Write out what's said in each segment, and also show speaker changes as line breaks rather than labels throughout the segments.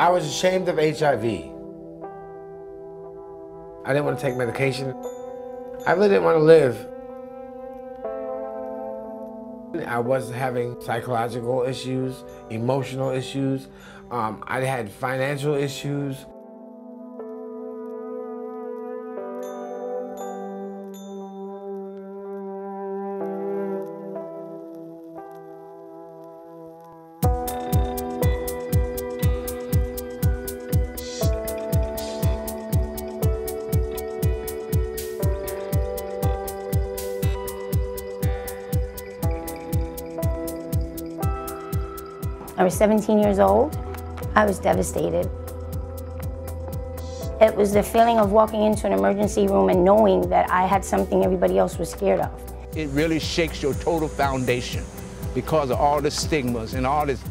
I was ashamed of HIV. I didn't want to take medication. I really didn't want to live. I was having psychological issues, emotional issues. I had financial issues.
I was 17 years old. I was devastated. It was the feeling of walking into an emergency room and knowing that I had something everybody else was scared of.
It really shakes your total foundation because of all the stigmas and all this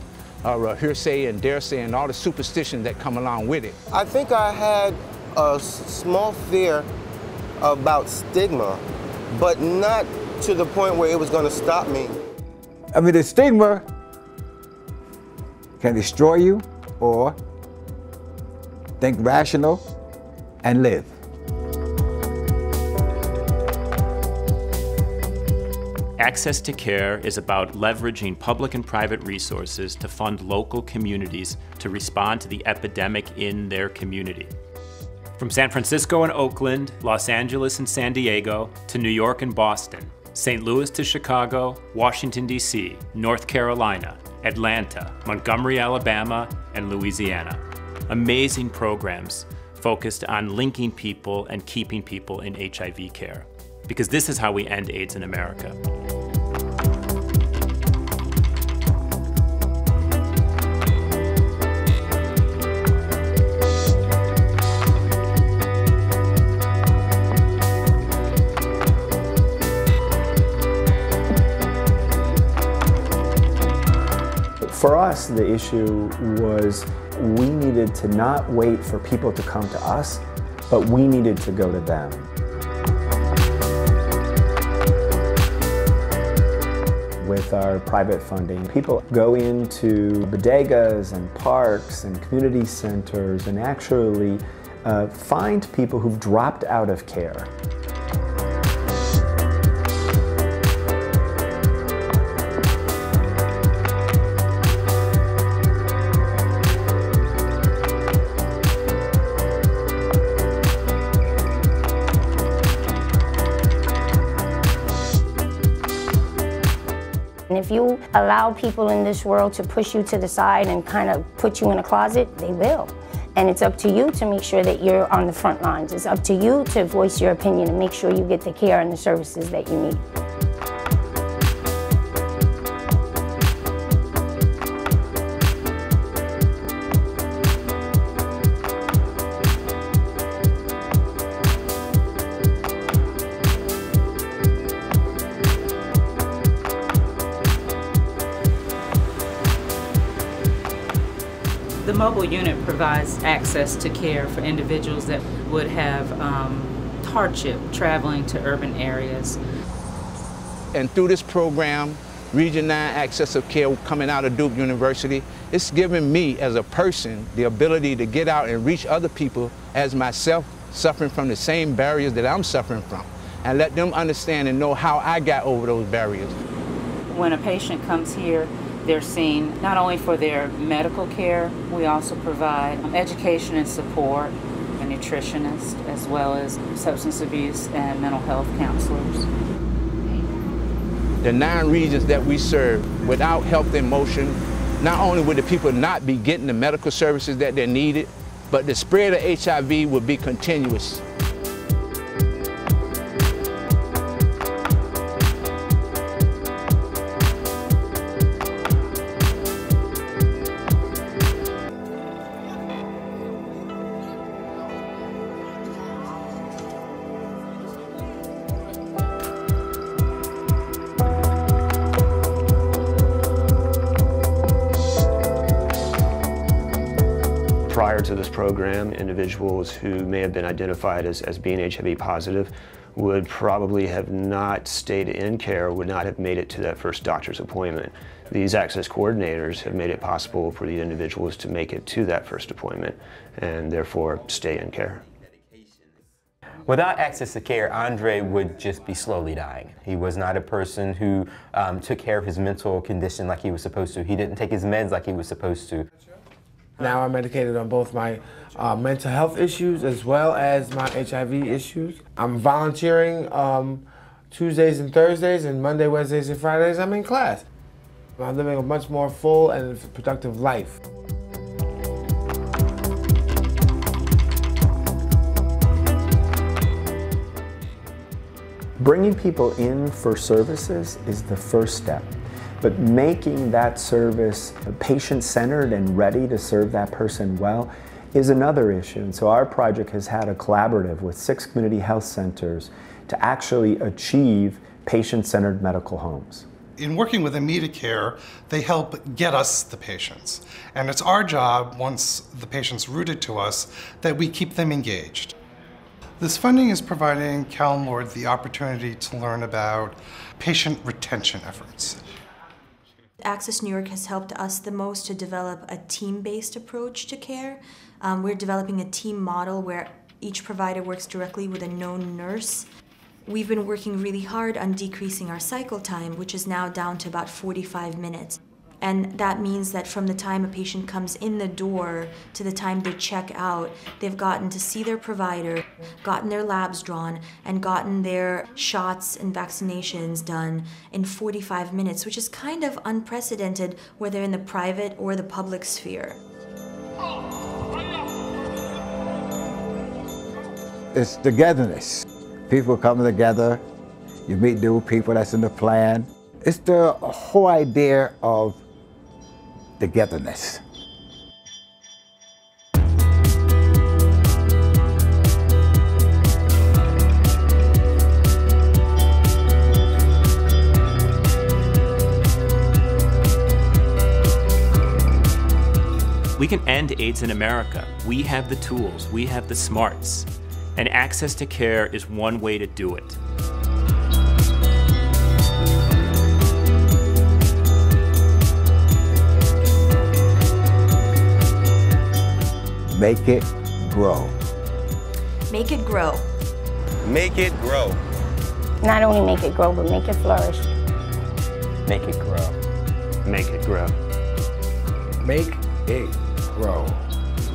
hearsay and dare say and all the superstitions that come along with it.
I think I had a small fear about stigma, but not to the point where it was going to stop me.
I mean, the stigma can destroy you or think rational and live.
Access to care is about leveraging public and private resources to fund local communities to respond to the epidemic in their community. From San Francisco and Oakland, Los Angeles and San Diego, to New York and Boston, St. Louis to Chicago, Washington, D.C., North Carolina, Atlanta, Montgomery, Alabama, and Louisiana. Amazing programs focused on linking people and keeping people in HIV care. Because this is how we end AIDS in America.
For us, the issue was we needed to not wait for people to come to us, but we needed to go to them. With our private funding, people go into bodegas and parks and community centers and actually find people who've dropped out of care.
And if you allow people in this world to push you to the side and kind of put you in a closet, they will. And it's up to you to make sure that you're on the front lines. It's up to you to voice your opinion and make sure you get the care and the services that you need.
The mobile unit provides access to care for individuals that would have hardship traveling to urban areas.
And through this program, Region 9 Access of Care coming out of Duke University, it's given me as a person the ability to get out and reach other people as myself suffering from the same barriers that I'm suffering from and let them understand and know how I got over those barriers.
When a patient comes here, they're seen not only for their medical care, we also provide education and support, a nutritionist, as well as substance abuse and mental health counselors.
The 9 regions that we serve, without health and motion, not only would the people not be getting the medical services that they needed, but the spread of HIV would be continuous.
Prior to this program, individuals who may have been identified as being HIV positive would probably have not stayed in care, would not have made it to that first doctor's appointment. These access coordinators have made it possible for the individuals to make it to that first appointment and therefore stay in care.
Without access to care, Andre would just be slowly dying. He was not a person who took care of his mental condition like he was supposed to. He didn't take his meds like he was supposed to.
Now I'm medicated on both my mental health issues as well as my HIV issues. I'm volunteering Tuesdays and Thursdays, and Monday, Wednesdays, and Fridays I'm in class. I'm living a much more full and productive life.
Bringing people in for services is the first step, but making that service patient-centered and ready to serve that person well is another issue. And so our project has had a collaborative with 6 community health centers to actually achieve patient-centered medical homes.
In working with ImediCare, they help get us the patients. And it's our job, once the patient's routed to us, that we keep them engaged. This funding is providing CalMORD the opportunity to learn about patient retention efforts.
Access New York has helped us the most to develop a team-based approach to care. We're developing a team model where each provider works directly with a known nurse. We've been working really hard on decreasing our cycle time, which is now down to about 45 minutes. And that means that from the time a patient comes in the door to the time they check out, they've gotten to see their provider, gotten their labs drawn, and gotten their shots and vaccinations done in 45 minutes, which is kind of unprecedented whether in the private or the public sphere.
It's togetherness. People coming together, you meet new people that's in the plan. It's the whole idea of togetherness.
We can end AIDS in America. We have the tools, we have the smarts, and access to care is one way to do it.
Make it grow.
Make it grow.
Make it grow.
Not only make it grow, but make it flourish.
Make it grow.
Make it grow.
Make it grow.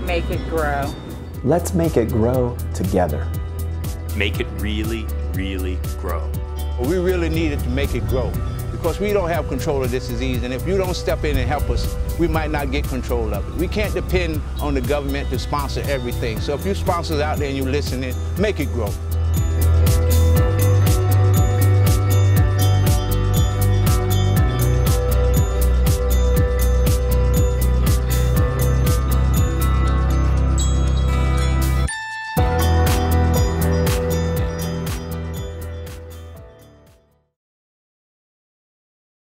Make it grow.
Let's make it grow together.
Make it really, really grow.
We really needed to make it grow because we don't have control of this disease, and if you don't step in and help us, we might not get control of it. We can't depend on the government to sponsor everything. So if you sponsors out there and you're listening, make it grow.